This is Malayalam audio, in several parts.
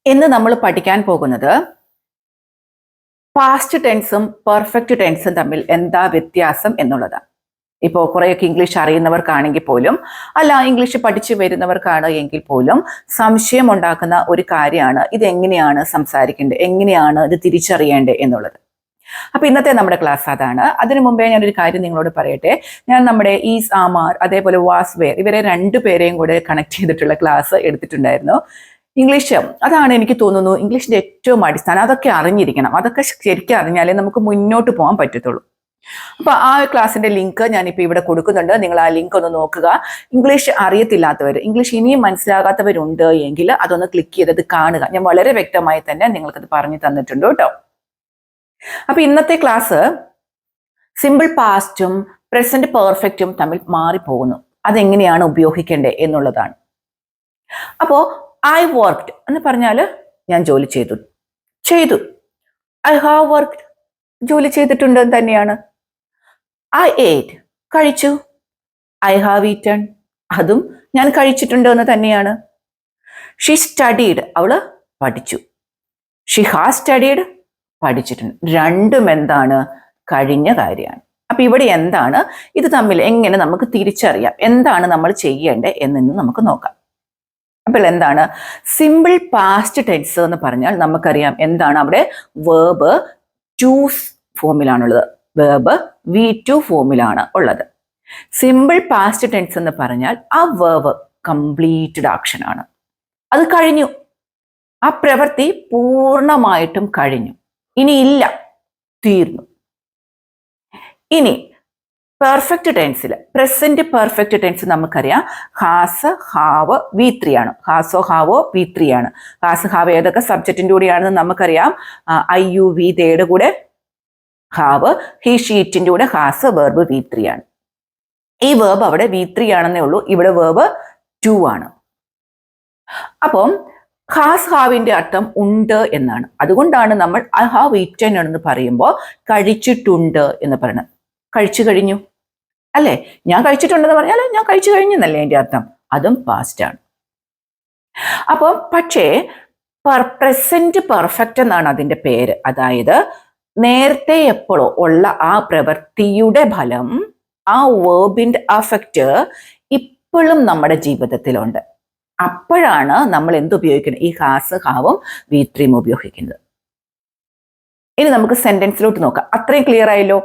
ഇന്ന് നമ്മൾ പഠിക്കാൻ പോകുന്നത് പാസ്റ്റ് ടെൻസും പെർഫെക്റ്റ് ടെൻസും തമ്മിൽ എന്താ വ്യത്യാസം എന്നുള്ളതാണ്. ഇപ്പോൾ കുറേയൊക്കെ ഇംഗ്ലീഷ് അറിയുന്നവർക്കാണെങ്കിൽ പോലും, അല്ല ഇംഗ്ലീഷ് പഠിച്ചു വരുന്നവർക്കാണ് എങ്കിൽ പോലും സംശയം ഉണ്ടാക്കുന്ന ഒരു കാര്യമാണ് ഇതെങ്ങനെയാണ് സംസാരിക്കേണ്ടത്, എങ്ങനെയാണ് ഇത് തിരിച്ചറിയേണ്ടത് എന്നുള്ളത്. അപ്പൊ ഇന്നത്തെ നമ്മുടെ ക്ലാസ് അതാണ്. അതിനു മുമ്പേ ഞാനൊരു കാര്യം നിങ്ങളോട് പറയട്ടെ. ഞാൻ നമ്മുടെ ഈസ്, ആമാർ, അതേപോലെ വാസ്, വേർ ഇവരെ രണ്ടുപേരെയും കൂടെ കണക്ട് ചെയ്തിട്ടുള്ള ക്ലാസ് എടുത്തിട്ടുണ്ടായിരുന്നു. ഇംഗ്ലീഷ് അതാണ് എനിക്ക് തോന്നുന്നു ഇംഗ്ലീഷിന്റെ ഏറ്റവും അടിസ്ഥാനം. അതൊക്കെ അറിഞ്ഞിരിക്കണം. അതൊക്കെ ശരിക്കും അറിഞ്ഞാലേ നമുക്ക് മുന്നോട്ട് പോകാൻ പറ്റത്തുള്ളൂ. അപ്പൊ ആ ക്ലാസ്സിന്റെ ലിങ്ക് ഞാനിപ്പോൾ ഇവിടെ കൊടുക്കുന്നുണ്ട്. നിങ്ങൾ ആ ലിങ്ക് ഒന്ന് നോക്കുക. ഇംഗ്ലീഷ് അറിയത്തില്ലാത്തവർ, ഇംഗ്ലീഷ് ഇനിയും മനസ്സിലാകാത്തവരുണ്ട് എങ്കിൽ അതൊന്ന് ക്ലിക്ക് ചെയ്തത് കാണുക. ഞാൻ വളരെ വ്യക്തമായി തന്നെ നിങ്ങൾക്കത് പറഞ്ഞു തന്നിട്ടുണ്ട് കേട്ടോ. അപ്പൊ ഇന്നത്തെ ക്ലാസ് സിമ്പിൾ പാസ്റ്റും പ്രസന്റ് പെർഫെക്റ്റും തമ്മിൽ മാറിപ്പോകുന്നു. അതെങ്ങനെയാണ് ഉപയോഗിക്കേണ്ടത് എന്നുള്ളതാണ്. അപ്പോ ഐ വർക്ക്ഡ് എന്ന് പറഞ്ഞാൽ ഞാൻ ജോലി ചെയ്തു. ഐ ഹാവ് വർക്ക്ഡ് ജോലി ചെയ്തിട്ടുണ്ട് എന്ന് തന്നെയാണ്. ഐ ഏറ്റ് കഴിച്ചു. ഐ ഹാവ് ഈറ്റൺ അതും ഞാൻ കഴിച്ചിട്ടുണ്ട് എന്ന് തന്നെയാണ്. ഷീ സ്റ്റഡീഡ് അവള് പഠിച്ചു. ഷീ ഹാസ് സ്റ്റഡീഡ് പഠിച്ചിട്ടുണ്ട്. രണ്ടും എന്താണ്? കഴിഞ്ഞ കാര്യമാണ്. അപ്പൊ ഇവിടെ എന്താണ് ഇത് തമ്മിൽ എങ്ങനെ നമുക്ക് തിരിച്ചറിയാം, എന്താണ് നമ്മൾ ചെയ്യേണ്ടത് എന്ന് നമുക്ക് നോക്കാം. അപ്പോൾ എന്താണ് സിമ്പിൾ പാസ്റ്റ് ടെൻസ് എന്ന് പറഞ്ഞാൽ നമുക്കറിയാം എന്താണ് അവിടെ വേർബ് ടൂസ് ഫോമിലാണുള്ളത്. വേർബ് V2 ഫോമിലാണ് ഉള്ളത്. സിമ്പിൾ പാസ്റ്റ് ടെൻസ് എന്ന് പറഞ്ഞാൽ ആ വേർബ് കംപ്ലീറ്റഡ് ആക്ഷൻ ആണ്. അത് കഴിഞ്ഞു. ആ പ്രവൃത്തി പൂർണ്ണമായിട്ടും കഴിഞ്ഞു. ഇനി ഇല്ല, തീർന്നു. ഇനി പെർഫെക്റ്റ് ടെൻസിൽ പ്രസന്റ് പെർഫെക്റ്റ് ടെൻസ് നമുക്കറിയാം ഹാസ്, ഹാവ്, V3 ആണ്. ഹാസോ ഹാവോ V3 ആണ്. ഹാസ്, ഹാവ് ഏതൊക്കെ സബ്ജക്റ്റിന്റെ കൂടെയാണെന്ന് നമുക്കറിയാം. IUV യുടെ കൂടെ ഹാവ്, ഹി, ഷീറ്റിന്റെ കൂടെ ഹാസ്, വേർബ് V3 ആണ്. ഈ വേർബ് അവിടെ V3 ആണെന്നേ ഉള്ളൂ. ഇവിടെ വേർബ് 2 ആണ്. അപ്പം ഹാസ്, ഹാവിന്റെ അർത്ഥം ഉണ്ട് എന്നാണ്. അതുകൊണ്ടാണ് നമ്മൾ ഐ ഹാവ് ഈറ്റൻ എന്ന് പറയുമ്പോൾ കഴിച്ചിട്ടുണ്ട് എന്ന് പറയുന്നത്. കഴിച്ചു കഴിഞ്ഞു അല്ലേ? ഞാൻ കഴിച്ചിട്ടുണ്ടെന്ന് പറഞ്ഞാൽ ഞാൻ കഴിച്ചു കഴിഞ്ഞു എന്നല്ലേ അതിന്റെ അർത്ഥം. അതും പാസ്റ്റ് ആണ്. അപ്പോൾ പക്ഷേ പ്രസന്റ് പെർഫെക്റ്റ് എന്നാണ് അതിന്റെ പേര്. അതായത് നേരത്തെ എപ്പോഴോ ഉള്ള ആ പ്രവൃത്തിയുടെ ഫലം, ആ വേർബിന്റെ അഫക്റ്റ് ഇപ്പോഴും നമ്മുടെ ജീവിതത്തിലുണ്ട്. അപ്പോഴാണ് നമ്മൾ എന്തുപയോഗിക്കുന്നത്? ഈ ഹാസ്, ഹാവും V3 ഉപയോഗിക്കുന്നത്. ഇനി നമുക്ക് സെന്റൻസിലോട്ട് നോക്കാം. അത്രയും ക്ലിയർ ആയല്ലോ.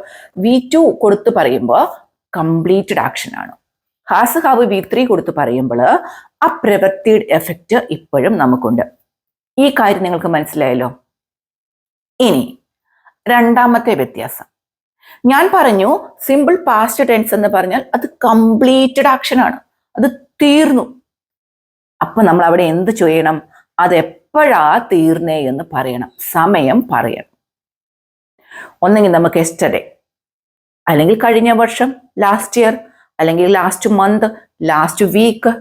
V2 കൊടുത്ത് പറയുമ്പോൾ കംപ്ലീറ്റഡ് ആക്ഷൻ ആണ്. ഹാസ്, ഹാവ് V3 കൊടുത്ത് പറയുമ്പോൾ ആ പ്രവൃത്തിയുടെ എഫക്റ്റ് ഇപ്പോഴും നമുക്കുണ്ട്. ഈ കാര്യം നിങ്ങൾക്ക് മനസ്സിലായല്ലോ. ഇനി രണ്ടാമത്തെ വ്യത്യാസം ഞാൻ പറഞ്ഞു. സിമ്പിൾ പാസ്റ്റ് ടെൻസ് എന്ന് പറഞ്ഞാൽ അത് കംപ്ലീറ്റഡ് ആക്ഷൻ ആണ്. അത് തീർന്നു. അപ്പൊ നമ്മൾ അവിടെ എന്ത് ചെയ്യണം? അത് എപ്പോഴാ തീർന്നേ എന്ന് പറയണം. സമയം പറയണം. ഒന്നെങ്കിൽ നമുക്ക് യെസ്റ്റർഡേ, അല്ലെങ്കിൽ കഴിഞ്ഞ വർഷം, ലാസ്റ്റ് ഇയർ, അല്ലെങ്കിൽ ലാസ്റ്റ് മന്ത്, ലാസ്റ്റ് വീക്ക്,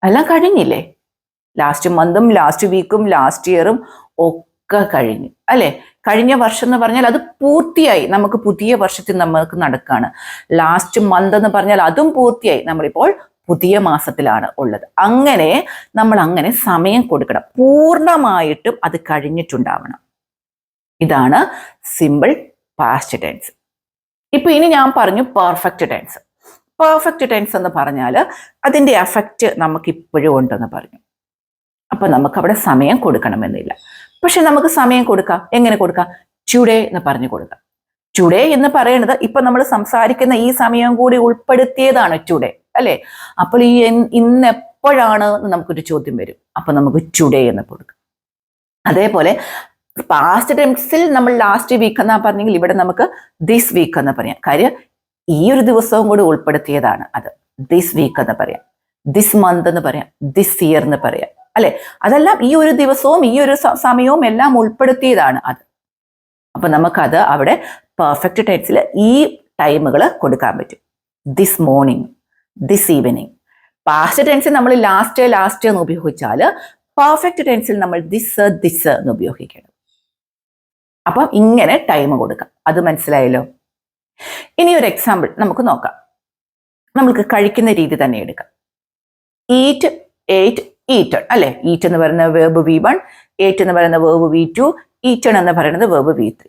എല്ലാം കഴിഞ്ഞില്ലേ? ലാസ്റ്റ് മന്തും ലാസ്റ്റ് വീക്കും ലാസ്റ്റ് ഇയറും ഒക്കെ കഴിഞ്ഞു അല്ലെ? കഴിഞ്ഞ വർഷം എന്ന് പറഞ്ഞാൽ അത് പൂർത്തിയായി. നമുക്ക് പുതിയ വർഷത്തിൽ നമുക്ക് നടക്കാണ്. ലാസ്റ്റ് മന്ത് എന്ന് പറഞ്ഞാൽ അതും പൂർത്തിയായി. നമ്മളിപ്പോൾ പുതിയ മാസത്തിലാണ് ഉള്ളത്. അങ്ങനെ നമ്മൾ അങ്ങനെ സമയം കൊടുക്കണം. പൂർണ്ണമായിട്ടും അത് കഴിഞ്ഞിട്ടുണ്ടാവണം. ഇതാണ് സിമ്പിൾ പാസ്റ്റ് ടെൻസ്. ഇപ്പൊ ഇനി ഞാൻ പറഞ്ഞു പെർഫെക്റ്റ് ടെൻസ്. പെർഫെക്റ്റ് ടെൻസ് എന്ന് പറഞ്ഞാൽ അതിന്റെ എഫക്റ്റ് നമുക്ക് ഇപ്പോഴും ഉണ്ടെന്ന് പറഞ്ഞു. അപ്പൊ നമുക്ക് അവിടെ സമയം കൊടുക്കണമെന്നില്ല. പക്ഷെ നമുക്ക് സമയം കൊടുക്കാം. എങ്ങനെ കൊടുക്കാം? ടുഡേ എന്ന് പറഞ്ഞു കൊടുക്കാം. ടുഡേ എന്ന് പറയുന്നത് ഇപ്പൊ നമ്മൾ സംസാരിക്കുന്ന ഈ സമയം കൂടി ഉൾപ്പെടുത്തിയതാണ് ടുഡേ അല്ലെ? അപ്പോൾ ഈ ഇന്ന് എപ്പോഴാണ് നമുക്കൊരു ചോദ്യം വരും. അപ്പൊ നമുക്ക് ടുഡേ എന്ന് കൊടുക്കാം. അതേപോലെ പാസ്റ്റ് ടെൻസിൽ നമ്മൾ ലാസ്റ്റ് വീക്ക് എന്നാ പറഞ്ഞെങ്കിൽ ഇവിടെ നമുക്ക് ദിസ് വീക്ക് എന്ന് പറയാം. കാര്യം ഈ ഒരു ദിവസവും കൂടി ഉൾപ്പെടുത്തിയതാണ്. അത് ദിസ് വീക്ക് എന്ന് പറയാം, ദിസ് മന്ത് എന്ന് പറയാം, ദിസ് ഇയർ എന്ന് പറയാം അല്ലെ? അതെല്ലാം ഈ ഒരു ദിവസവും ഈ ഒരു സമയവും എല്ലാം ഉൾപ്പെടുത്തിയതാണ് അത്. അപ്പൊ നമുക്കത് അവിടെ പെർഫെക്റ്റ് ടെൻസിൽ ഈ ടൈമുകൾ കൊടുക്കാൻ പറ്റും. This morning, this evening. Past ടെൻസിൽ നമ്മൾ ലാസ്റ്റ് എന്ന് ഉപയോഗിച്ചാൽ പെർഫെക്റ്റ് ടെൻസിൽ നമ്മൾ ദിസ് എന്ന് ഉപയോഗിക്കണം. അപ്പം ഇങ്ങനെ ടൈം കൊടുക്കാം. അത് മനസ്സിലായല്ലോ. ഇനി ഒരു എക്സാമ്പിൾ നമുക്ക് നോക്കാം. നമുക്ക് കഴിക്കുന്ന രീതി തന്നെ എടുക്കാം. ഈറ്റ്, എയ്റ്റ്, ഈറ്റൺ അല്ലെ. ഈറ്റ് എന്ന് പറയുന്ന വേർബ് V1, ഏറ്റ് എന്ന് പറയുന്ന വേർബ് V2, ഈറ്റൺ എന്ന് പറയുന്നത് വേർബ് V3.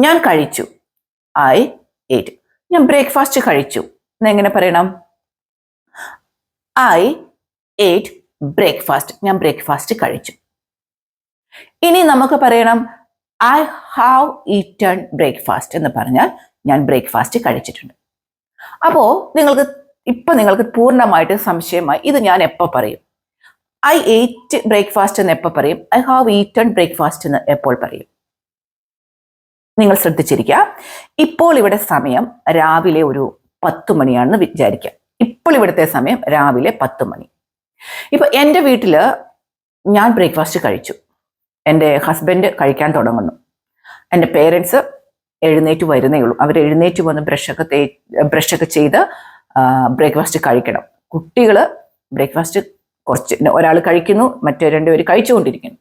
ഞാൻ കഴിച്ചു, ഐ ഏറ്റ്. ഞാൻ ബ്രേക്ക്ഫാസ്റ്റ് കഴിച്ചു എന്നെങ്ങനെ പറയണം? ഐ ഏറ്റ് ബ്രേക്ക്ഫാസ്റ്റ്. ഞാൻ ബ്രേക്ക്ഫാസ്റ്റ് കഴിച്ചു. ഇനി നമുക്ക് പറയണം ഐ ഹാവ് ഈറ്റൺ ബ്രേക്ക്ഫാസ്റ്റ് എന്ന് പറഞ്ഞാൽ ഞാൻ ബ്രേക്ക്ഫാസ്റ്റ് കഴിച്ചിട്ടുണ്ട്. അപ്പോ നിങ്ങൾക്ക് പൂർണ്ണമായിട്ട് സംശയമായി ഇത് ഞാൻ എപ്പോൾ പറയും? ഐ ഏറ്റ് ബ്രേക്ക്ഫാസ്റ്റ് എന്ന് എപ്പോൾ പറയും? ഐ ഹാവ് ഈറ്റൺ ബ്രേക്ക്ഫാസ്റ്റ് എന്ന് എപ്പോൾ പറയും? നിങ്ങൾ ശ്രദ്ധിച്ചിരിക്കുക. ഇപ്പോൾ ഇവിടെ സമയം രാവിലെ ഒരു 10 മണിയാണെന്ന് വിചാരിക്കാം. ഇപ്പോൾ ഇവിടുത്തെ സമയം രാവിലെ 10 മണി. ഇപ്പൊ എൻ്റെ വീട്ടില് ഞാൻ ബ്രേക്ക്ഫാസ്റ്റ് കഴിച്ചു, എൻ്റെ ഹസ്ബൻഡ് കഴിക്കാൻ തുടങ്ങുന്നു, എൻ്റെ പേരൻസ് എഴുന്നേറ്റ് വരുന്നേ ഉള്ളൂ. അവർ എഴുന്നേറ്റ് വന്ന് ബ്രഷൊക്കെ ചെയ്ത് ബ്രേക്ക്ഫാസ്റ്റ് കഴിക്കണം. കുട്ടികൾ ബ്രേക്ക്ഫാസ്റ്റ് ഒരാൾ കഴിക്കുന്നു, മറ്റേ 2 പേര് കഴിച്ചുകൊണ്ടിരിക്കുന്നു.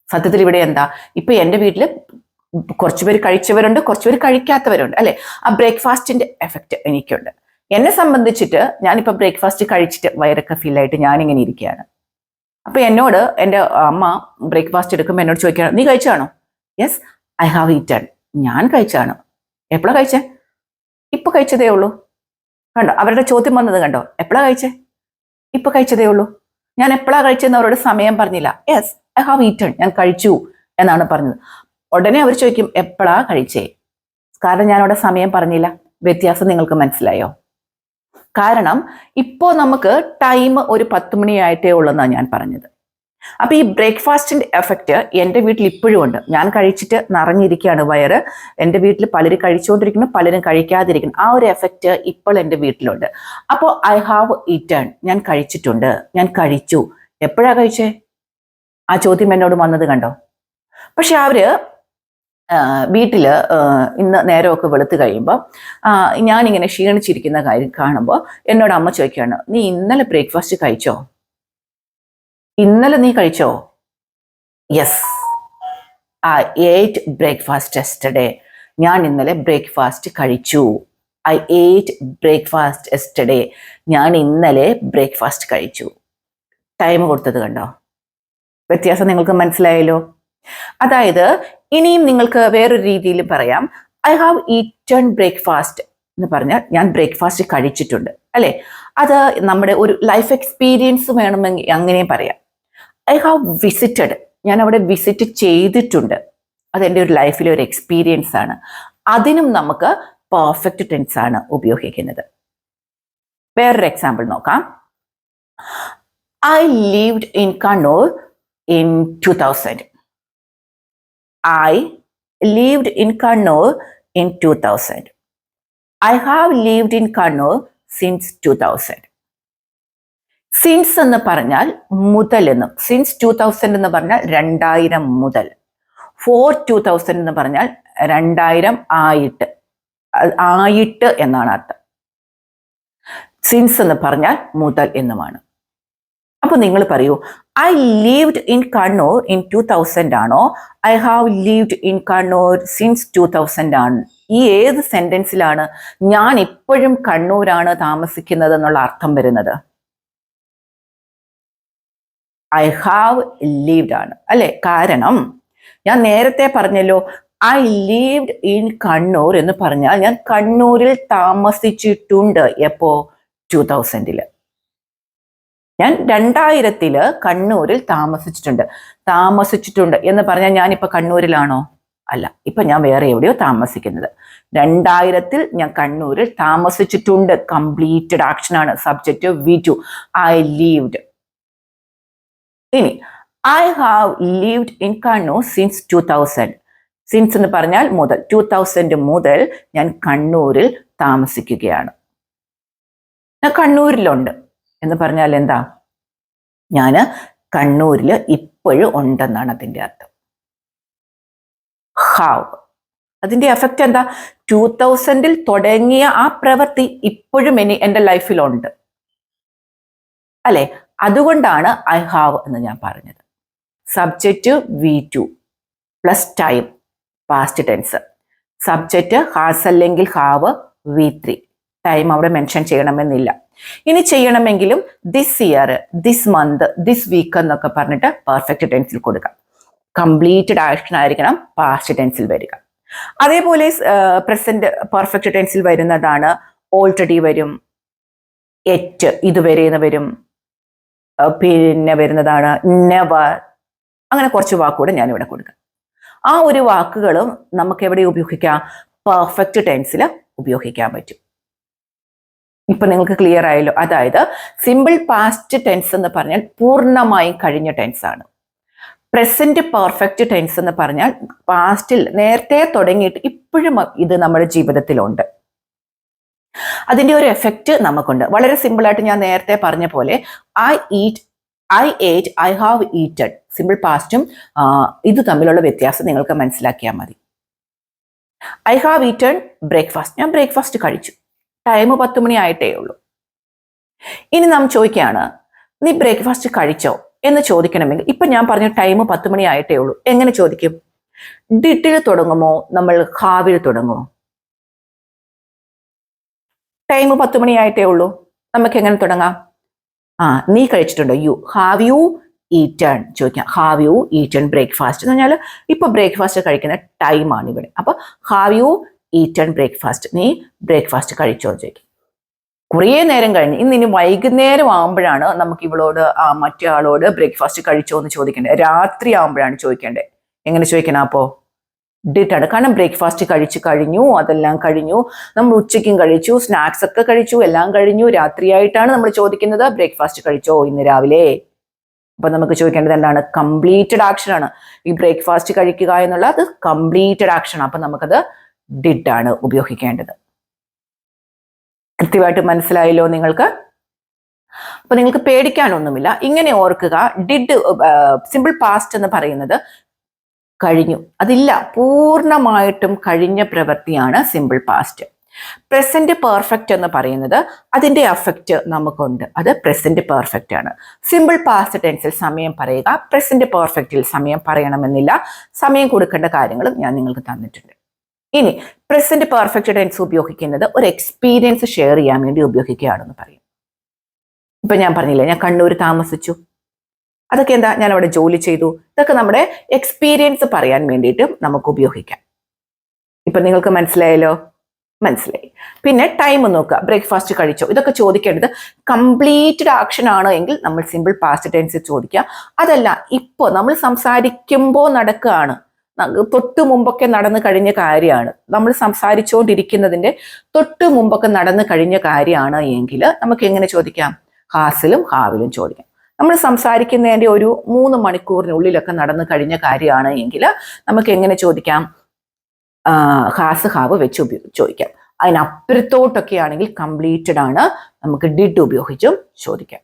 സത്യത്തിൽ ഇവിടെ എന്താ, ഇപ്പൊ എൻ്റെ വീട്ടിൽ കുറച്ചുപേര് കഴിച്ചവരുണ്ട്, കുറച്ചുപേര് കഴിക്കാത്തവരുണ്ട് അല്ലെ. ആ ബ്രേക്ക്ഫാസ്റ്റിന്റെ എഫക്റ്റ് എനിക്കുണ്ട്. എന്നെ സംബന്ധിച്ചിട്ട് ഞാനിപ്പോൾ ബ്രേക്ക്ഫാസ്റ്റ് കഴിച്ചിട്ട് വയറൊക്കെ ഫീലായിട്ട് ഞാനിങ്ങനെ ഇരിക്കുകയാണ്. അപ്പൊ എന്നോട് എൻ്റെ അമ്മ ബ്രേക്ക്ഫാസ്റ്റ് എടുക്കുമ്പോൾ എന്നോട് ചോദിക്കുകയാണ്, നീ കഴിച്ചാണോ? Yes, I have eaten. ഞാൻ കഴിച്ചാണ്. എപ്പോഴാണ് കഴിച്ചേ? ഇപ്പൊ കഴിച്ചതേ ഉള്ളൂ. കണ്ടോ അവരുടെ ചോദ്യം വന്നത് കണ്ടോ? എപ്പോഴാണ് കഴിച്ചേ? ഇപ്പൊ കഴിച്ചതേ ഉള്ളൂ. ഞാൻ എപ്പോഴാണ് കഴിച്ചതെന്ന് അവരോട് സമയം പറഞ്ഞില്ല. യെസ്, ഐ ഹാവ് ഈറ്റൺ, ഞാൻ കഴിച്ചു എന്നാണ് പറഞ്ഞത്. ഉടനെ അവർ ചോദിക്കും എപ്പോഴാ കഴിച്ചേ? കാരണം ഞാൻ അവിടെ സമയം പറഞ്ഞില്ല. വ്യത്യാസം നിങ്ങൾക്ക് മനസ്സിലായോ? കാരണം ഇപ്പോ നമുക്ക് ടൈം ഒരു 10 മണിയായിട്ടേ ഉള്ളെന്നാണ് ഞാൻ പറഞ്ഞത്. അപ്പൊ ഈ ബ്രേക്ക്ഫാസ്റ്റിന്റെ എഫക്റ്റ് എൻ്റെ വീട്ടിൽ ഇപ്പോഴും ഉണ്ട്. ഞാൻ കഴിച്ചിട്ട് നിറഞ്ഞിരിക്കുകയാണ് വയറ്. എൻ്റെ വീട്ടിൽ പലരും കഴിച്ചുകൊണ്ടിരിക്കുന്നു, പലരും കഴിക്കാതിരിക്കുന്നു. ആ ഒരു എഫക്റ്റ് ഇപ്പോൾ എൻ്റെ വീട്ടിലുണ്ട്. അപ്പോൾ ഐ ഹാവ് ഈറ്റൺ, ഞാൻ കഴിച്ചിട്ടുണ്ട്, ഞാൻ കഴിച്ചു. എപ്പോഴാ കഴിച്ചേ? ആ ചോദ്യം എന്നോട് വന്നത് കണ്ടോ? പക്ഷെ അവര് വീട്ടില് ഇന്ന് നേരമൊക്കെ വെളുത്ത് കഴിയുമ്പോൾ ഞാനിങ്ങനെ ക്ഷീണിച്ചിരിക്കുന്ന കാര്യം കാണുമ്പോൾ എന്നോട് അമ്മ ചോദിക്കുകയാണ്, നീ ഇന്നലെ ബ്രേക്ക്ഫാസ്റ്റ് കഴിച്ചോ? ഇന്നലെ നീ കഴിച്ചോ? യെസ്, ഐ ഏറ്റ് ബ്രേക്ക്ഫാസ്റ്റ് യെസ്റ്റർഡേ. ഞാൻ ഇന്നലെ ബ്രേക്ക്ഫാസ്റ്റ് കഴിച്ചു. ഐ ഏറ്റ് ബ്രേക്ക്ഫാസ്റ്റ് യെസ്റ്റർഡേ. ഞാൻ ഇന്നലെ ബ്രേക്ക്ഫാസ്റ്റ് കഴിച്ചു. ടൈം കൊടുത്തത് കണ്ടോ? വ്യത്യാസം നിങ്ങൾക്ക് മനസ്സിലായല്ലോ. അതായത് ഇനിയും നിങ്ങൾക്ക് വേറൊരു രീതിയിൽ പറയാം, ഐ ഹാവ് ഈറ്റൺ ബ്രേക്ക്ഫാസ്റ്റ് എന്ന് പറഞ്ഞാൽ ഞാൻ ബ്രേക്ക്ഫാസ്റ്റ് കഴിച്ചിട്ടുണ്ട് അല്ലെ. അത് നമ്മുടെ ഒരു ലൈഫ് എക്സ്പീരിയൻസ് വേണമെങ്കിൽ അങ്ങനെയും പറയാം. ഐ ഹാവ് വിസിറ്റഡ്, ഞാൻ അവിടെ വിസിറ്റ് ചെയ്തിട്ടുണ്ട്. അതെൻ്റെ ഒരു ലൈഫിലെ ഒരു എക്സ്പീരിയൻസ് ആണ്. അതിനും നമുക്ക് പെർഫെക്റ്റ് ടെൻസ് ആണ് ഉപയോഗിക്കുന്നത്. വേറൊരു എക്സാമ്പിൾ നോക്കാം. I lived in Kannur in 2000. I lived in Kannur in 2000. I have lived in Kannur since 2000. Since എന്ന് പറഞ്ഞാൽ മുതൽ എന്നും, സിൻസ് 2000 എന്ന് പറഞ്ഞാൽ 2000 മുതൽ, ഫോർ 2000 എന്ന് പറഞ്ഞാൽ 2000 ആയിട്ട് എന്നാണ് അർത്ഥം. സിൻസ് എന്ന് പറഞ്ഞാൽ മുതൽ എന്നുമാണ്. അപ്പൊ നിങ്ങൾ പറയൂ, I lived in Kannur in 2000 ആണോ, I have lived in Kannur since 2000 ആണ്? ഈ ഏത് സെന്റൻസിലാണ് ഞാൻ ഇപ്പോഴും കണ്ണൂരാണ് താമസിക്കുന്നത് എന്നുള്ള അർത്ഥം വരുന്നത്? ഐ ഹാവ് lived ആണ് അല്ലെ. കാരണം ഞാൻ നേരത്തെ പറഞ്ഞല്ലോ, ഐ lived in കണ്ണൂർ എന്ന് പറഞ്ഞാൽ ഞാൻ കണ്ണൂരിൽ താമസിച്ചിട്ടുണ്ട്. എപ്പോ? 2000. ഞാൻ 2000 കണ്ണൂരിൽ താമസിച്ചിട്ടുണ്ട് എന്ന് പറഞ്ഞാൽ ഞാനിപ്പോ കണ്ണൂരിലാണോ? അല്ല, ഇപ്പൊ ഞാൻ വേറെ എവിടെയോ താമസിക്കുന്നത്. 2000 ഞാൻ കണ്ണൂരിൽ താമസിച്ചിട്ടുണ്ട്. കംപ്ലീറ്റഡ് ആക്ഷൻ ആണ്. Subject V2. I lived. ഇനി I have lived in Kannur since 2000. Since എന്ന് പറഞ്ഞാൽ മുതൽ. 2000 മുതൽ ഞാൻ കണ്ണൂരിൽ താമസിക്കുകയാണ്. ഞാൻ കണ്ണൂരിലുണ്ട് എന്ന് പറഞ്ഞാൽ എന്താ? ഞാൻ കണ്ണൂരിൽ ഇപ്പോഴും ഉണ്ടെന്നാണ് അതിൻ്റെ അർത്ഥം. ഹാവ്, അതിന്റെ എഫക്റ്റ് എന്താ? 2000 തുടങ്ങിയ ആ പ്രവൃത്തി ഇപ്പോഴും എൻ്റെ ലൈഫിലുണ്ട് അല്ലെ. അതുകൊണ്ടാണ് ഐ ഹാവ് എന്ന് ഞാൻ പറഞ്ഞത്. Subject V2 plus time, past tense. Subject has അല്ലെങ്കിൽ ഹാവ് V3. ടൈം അവിടെ മെൻഷൻ ചെയ്യണമെന്നില്ല. ഇനി ചെയ്യണമെങ്കിലും this year, this month, this week എന്നൊക്കെ പറഞ്ഞിട്ട് പെർഫെക്റ്റ് ടെൻസിൽ കൊടുക്കാം. കംപ്ലീറ്റഡ് ആക്ഷൻ ആയിരിക്കണം പാസ്റ്റ് ടെൻസിൽ വരിക. അതേപോലെ പ്രസന്റ് പെർഫെക്റ്റ് ടെൻസിൽ വരുന്നതാണ് ഓൾറെഡി വരും, എറ്റ് ഇതുവരെ എന്ന് വരും, പിന്നെ വരുന്നതാണ് നെവർ. അങ്ങനെ കുറച്ച് വാക്കുകൂടെ ഞാനിവിടെ കൊടുക്കാം. ആ ഒരു വാക്കുകളും നമുക്ക് എവിടെ ഉപയോഗിക്കാം? പെർഫെക്റ്റ് ടെൻസിൽ ഉപയോഗിക്കാൻ പറ്റും. ഇപ്പൊ നിങ്ങൾക്ക് ക്ലിയർ ആയല്ലോ. അതായത് സിമ്പിൾ പാസ്റ്റ് ടെൻസ് എന്ന് പറഞ്ഞാൽ പൂർണ്ണമായും കഴിഞ്ഞ ടെൻസ് ആണ്. പ്രസന്റ് പെർഫെക്റ്റ് ടെൻസ് എന്ന് പറഞ്ഞാൽ പാസ്റ്റിൽ നേരത്തെ തുടങ്ങിയിട്ട് ഇപ്പോഴും ഇത് നമ്മുടെ ജീവിതത്തിലുണ്ട്. അതിന്റെ ഒരു എഫക്റ്റ് നമുക്കുണ്ട്. വളരെ സിമ്പിൾ ആയിട്ട് ഞാൻ നേരത്തെ പറഞ്ഞ പോലെ ഐ ഈറ്റ്, ഐ ഏറ്റ്, ഐ ഹാവ് ഈറ്റഡ്. സിമ്പിൾ പാസ്റ്റും ഇത് തമ്മിലുള്ള വ്യത്യാസം നിങ്ങൾക്ക് മനസ്സിലാക്കിയാൽ മതി. ഐ ഹാവ് ഈറ്റൺ ബ്രേക്ക്ഫാസ്റ്റ്, ഞാൻ ബ്രേക്ക്ഫാസ്റ്റ് കഴിച്ചു. ടൈം 10 മണി ആയിട്ടേ ഉള്ളൂ. ഇനി നാം ചോദിക്കുകയാണ്, നീ ബ്രേക്ക്ഫാസ്റ്റ് കഴിച്ചോ എന്ന് ചോദിക്കണമെങ്കിൽ ഇപ്പൊ ഞാൻ പറഞ്ഞ ടൈം 10 മണി ആയിട്ടേ ഉള്ളൂ. എങ്ങനെ ചോദിക്കും? ഡിഡിൽ തുടങ്ങുമോ, നമ്മൾ ഹാവിൽ തുടങ്ങുമോ? ടൈം 10 മണി ആയിട്ടേ ഉള്ളൂ, നമുക്ക് എങ്ങനെ തുടങ്ങാം? നീ കഴിച്ചിട്ടുണ്ടോ? ഹാവ് യു ഈറ്റൺ ചോദിക്കാം. ഹാവ് യു ഈറ്റൺ ബ്രേക്ക്ഫാസ്റ്റ് എന്ന് പറഞ്ഞാൽ ഇപ്പൊ ബ്രേക്ക്ഫാസ്റ്റ് കഴിക്കുന്ന ടൈമാണ് ഇവിടെ. അപ്പൊ ഹാവ് യു ഈറ്റൺ ബ്രേക്ക്ഫാസ്റ്റ്, നീ ബ്രേക്ക്ഫാസ്റ്റ് കഴിച്ചോ എന്ന് ചോദിക്കും. കുറേ നേരം കഴിഞ്ഞ് ഇനി വൈകുന്നേരം ആകുമ്പോഴാണ് നമുക്ക് ഇവളോട് മറ്റേ ആളോട് ബ്രേക്ക്ഫാസ്റ്റ് കഴിച്ചോ എന്ന് ചോദിക്കേണ്ടത്. രാത്രി ആകുമ്പോഴാണ് ചോദിക്കേണ്ടത്. എങ്ങനെ ചോദിക്കണം? അപ്പോൾ ഡിറ്റാണ്. കാരണം ബ്രേക്ക്ഫാസ്റ്റ് കഴിച്ചു കഴിഞ്ഞു, അതെല്ലാം കഴിഞ്ഞു, നമ്മൾ ഉച്ചയ്ക്കും കഴിച്ചു, സ്നാക്സ് ഒക്കെ കഴിച്ചു, എല്ലാം കഴിഞ്ഞു, രാത്രിയായിട്ടാണ് നമ്മൾ ചോദിക്കുന്നത് ബ്രേക്ക്ഫാസ്റ്റ് കഴിച്ചോ ഇന്ന് രാവിലെ. അപ്പൊ നമുക്ക് ചോദിക്കേണ്ടത് എന്താണ്? കംപ്ലീറ്റഡ് ആക്ഷൻ ആണ്. ഈ ബ്രേക്ക്ഫാസ്റ്റ് കഴിക്കുക എന്നുള്ള അത് കംപ്ലീറ്റഡ് ആക്ഷൻ ആണ്. അപ്പൊ നമുക്കത് ഡിഡ് ആണ് ഉപയോഗിക്കേണ്ടത്. കൃത്യമായിട്ട് മനസ്സിലായല്ലോ നിങ്ങൾക്ക്? അപ്പൊ നിങ്ങൾക്ക് പേടിക്കാനൊന്നുമില്ല. ഇങ്ങനെ ഓർക്കുക, ഡിഡ് സിമ്പിൾ പാസ്റ്റ് എന്ന് പറയുന്നത് കഴിഞ്ഞു, അതില്ല, പൂർണ്ണമായിട്ടും കഴിഞ്ഞ പ്രവൃത്തിയാണ് സിമ്പിൾ പാസ്റ്റ്. പ്രസന്റ് പെർഫെക്റ്റ് എന്ന് പറയുന്നത് അതിന്റെ എഫക്റ്റ് നമുക്കുണ്ട്, അത് പ്രസന്റ് പെർഫെക്റ്റ് ആണ്. സിമ്പിൾ പാസ്റ്റ് ടെൻസിൽ സമയം പറയുക, പ്രസന്റ് പെർഫെക്റ്റിൽ സമയം പറയണമെന്നില്ല. സമയം കൊടുക്കേണ്ട കാര്യങ്ങളും ഞാൻ നിങ്ങൾക്ക് തന്നിട്ടുണ്ട്. ഇനി പ്രസന്റ് പെർഫെക്റ്റ് ടെൻസ് ഉപയോഗിക്കുന്നത് ഒരു എക്സ്പീരിയൻസ് ഷെയർ ചെയ്യാൻ വേണ്ടി ഉപയോഗിക്കുകയാണെന്ന് പറയും. ഇപ്പൊ ഞാൻ പറഞ്ഞില്ലേ, ഞാൻ കണ്ണൂർ താമസിച്ചു, അതൊക്കെ എന്താ, ഞാൻ അവിടെ ജോലി ചെയ്തു, ഇതൊക്കെ നമ്മുടെ എക്സ്പീരിയൻസ് പറയാൻ വേണ്ടിയിട്ട് നമുക്ക് ഉപയോഗിക്കാം. ഇപ്പൊ നിങ്ങൾക്ക് മനസ്സിലായല്ലോ? മനസ്സിലായി. പിന്നെ ടൈം നോക്കുക, ബ്രേക്ക്ഫാസ്റ്റ് കഴിച്ചോ, ഇതൊക്കെ ചോദിക്കേണ്ടത് കംപ്ലീറ്റഡ് ആക്ഷൻ ആണ് എങ്കിൽ നമ്മൾ സിമ്പിൾ പാസ്റ്റ് ടെൻസ് ചോദിക്കുക. അതല്ല, ഇപ്പോൾ നമ്മൾ സംസാരിക്കുമ്പോൾ നടക്കുകയാണ്, തൊട്ടു മുമ്പൊക്കെ നടന്നു കഴിഞ്ഞ കാര്യമാണ്, നമ്മൾ സംസാരിച്ചുകൊണ്ടിരിക്കുന്നതിന്റെ തൊട്ടു മുമ്പൊക്കെ നടന്നു കഴിഞ്ഞ കാര്യമാണ് എങ്കിൽ നമുക്ക് എങ്ങനെ ചോദിക്കാം? ഹാസിലും ഹാവിലും ചോദിക്കാം. നമ്മൾ സംസാരിക്കുന്നതിന്റെ ഒരു 3 മണിക്കൂറിനുള്ളിലൊക്കെ നടന്നു കഴിഞ്ഞ കാര്യമാണ് എങ്കിൽ നമുക്ക് എങ്ങനെ ചോദിക്കാം? ഹാസ് ഹാവ് വെച്ച് ചോദിക്കാം. അതിനപ്പുറത്തോട്ടൊക്കെ ആണെങ്കിൽ കംപ്ലീറ്റഡ് ആണ്, നമുക്ക് ഡിഡ് ഉപയോഗിച്ചും ചോദിക്കാം.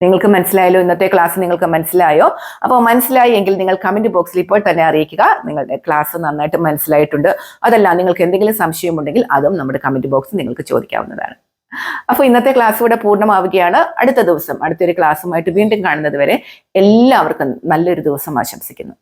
നിങ്ങൾക്ക് മനസ്സിലായല്ലോ? ഇന്നത്തെ ക്ലാസ് നിങ്ങൾക്ക് മനസ്സിലായോ? അപ്പോൾ മനസ്സിലായി എങ്കിൽ നിങ്ങൾ കമന്റ് ബോക്സിൽ ഇപ്പോൾ തന്നെ അറിയിക്കുക നിങ്ങളുടെ ക്ലാസ് നന്നായിട്ട് മനസ്സിലായിട്ടുണ്ട്. അതല്ല, നിങ്ങൾക്ക് എന്തെങ്കിലും സംശയമുണ്ടെങ്കിൽ അതും നമ്മുടെ കമന്റ് ബോക്സിൽ നിങ്ങൾക്ക് ചോദിക്കാവുന്നതാണ്. അപ്പോൾ ഇന്നത്തെ ക്ലാസ് ഇവിടെ പൂർണ്ണമാവുകയാണ്. അടുത്ത ദിവസം അടുത്തൊരു ക്ലാസ്സുമായിട്ട് വീണ്ടും കാണുന്നത് വരെ എല്ലാവർക്കും നല്ലൊരു ദിവസം ആശംസിക്കുന്നു.